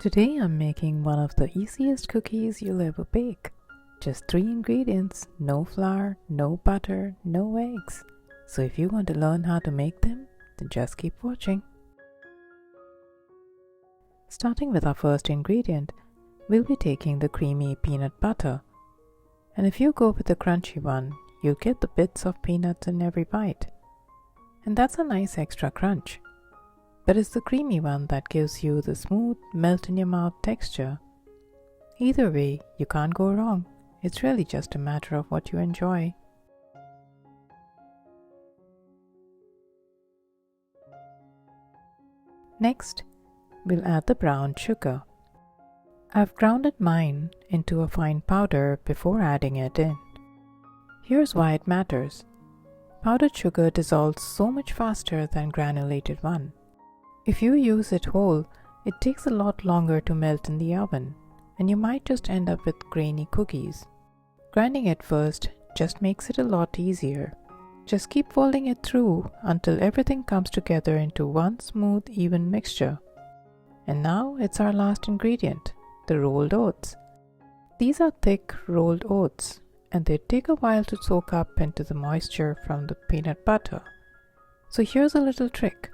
Today I'm making one of the easiest cookies you'll ever bake. Just 3 ingredients, no flour, no butter, no eggs. So if you want to learn how to make them, then just keep watching. Starting with our first ingredient, we'll be taking the creamy peanut butter. And if you go with the crunchy one, you'll get the bits of peanuts in every bite. And that's a nice extra crunch. But it's the creamy one that gives you the smooth, melt-in-your-mouth texture. Either way, you can't go wrong. It's really just a matter of what you enjoy. Next, we'll add the brown sugar. I've grounded mine into a fine powder before adding it in. Here's why it matters. Powdered sugar dissolves so much faster than granulated one. If you use it whole, it takes a lot longer to melt in the oven, and you might just end up with grainy cookies. Grinding it first just makes it a lot easier. Just keep folding it through until everything comes together into one smooth, even mixture. And now it's our last ingredient, the rolled oats. These are thick rolled oats, and they take a while to soak up into the moisture from the peanut butter. So here's a little trick.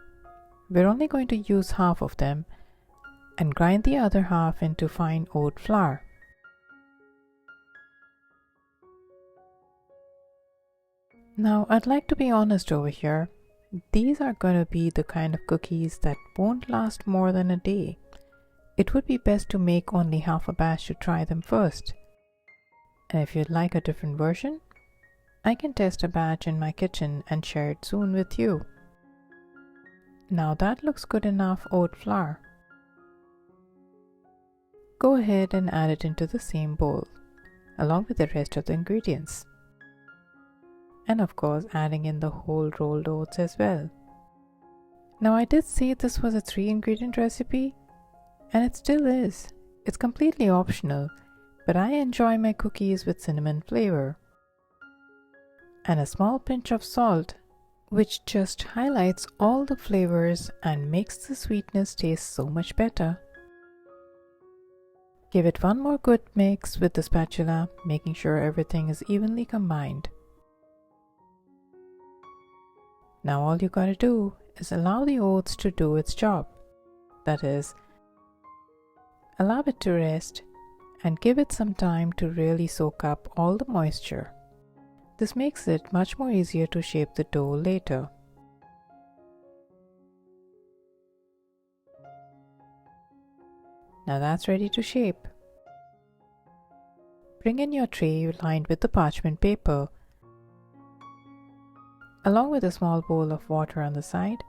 We're only going to use half of them and grind the other half into fine oat flour. Now, I'd like to be honest over here. These are going to be the kind of cookies that won't last more than a day. It would be best to make only half a batch to try them first. And if you'd like a different version, I can test a batch in my kitchen and share it soon with you. Now that looks good enough oat flour. Go ahead and add it into the same bowl, along with the rest of the ingredients. And of course, adding in the whole rolled oats as well. Now I did say this was a 3-ingredient recipe, and it still is. It's completely optional, but I enjoy my cookies with cinnamon flavor. And a small pinch of salt, which just highlights all the flavors and makes the sweetness taste so much better. Give it one more good mix with the spatula, making sure everything is evenly combined. Now all you gotta do is allow the oats to do its job. That is, allow it to rest and give it some time to really soak up all the moisture. This makes it much more easier to shape the dough later. Now that's ready to shape. Bring in your tray lined with the parchment paper, along with a small bowl of water on the side.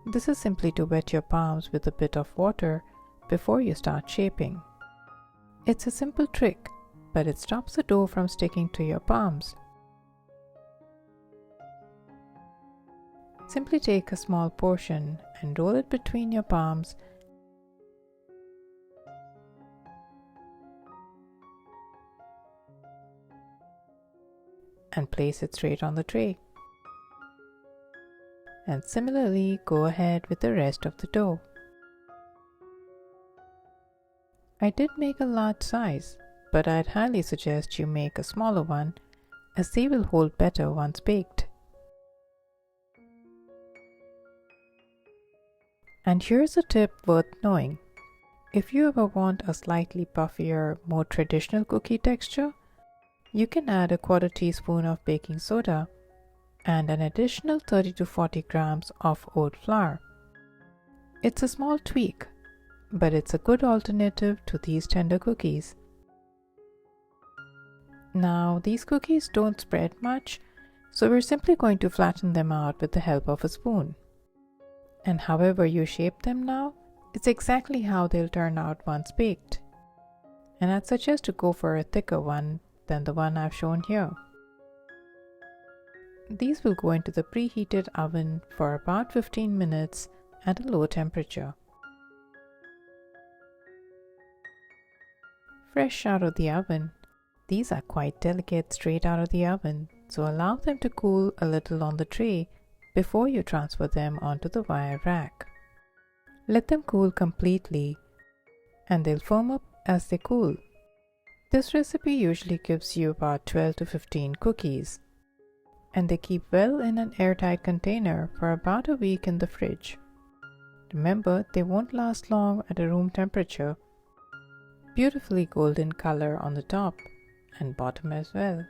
This is simply to wet your palms with a bit of water before you start shaping. It's a simple trick, but it stops the dough from sticking to your palms. Simply take a small portion and roll it between your palms and place it straight on the tray. And similarly, go ahead with the rest of the dough. I did make a large size, but I'd highly suggest you make a smaller one, as they will hold better once baked. And here's a tip worth knowing. If you ever want a slightly puffier, more traditional cookie texture, you can add a 1/4 teaspoon of baking soda and an additional 30 to 40 grams of oat flour. It's a small tweak, but it's a good alternative to these tender cookies. Now, these cookies don't spread much, so we're simply going to flatten them out with the help of a spoon. And however you shape them now, it's exactly how they'll turn out once baked. And I'd suggest to go for a thicker one than the one I've shown here. These will go into the preheated oven for about 15 minutes at a low temperature. Fresh out of the oven, these are quite delicate straight out of the oven, so allow them to cool a little on the tray before you transfer them onto the wire rack. Let them cool completely and they'll firm up as they cool. This recipe usually gives you about 12 to 15 cookies, and they keep well in an airtight container for about a week in the fridge. Remember, they won't last long at a room temperature. Beautifully golden color on the top and bottom as well.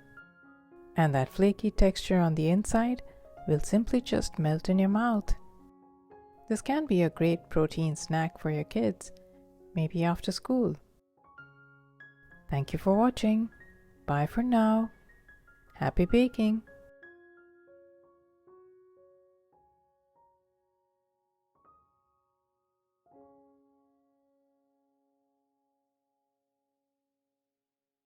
And that flaky texture on the inside will simply just melt in your mouth. This can be a great protein snack for your kids, maybe after school. Thank you for watching. Bye for now. Happy baking!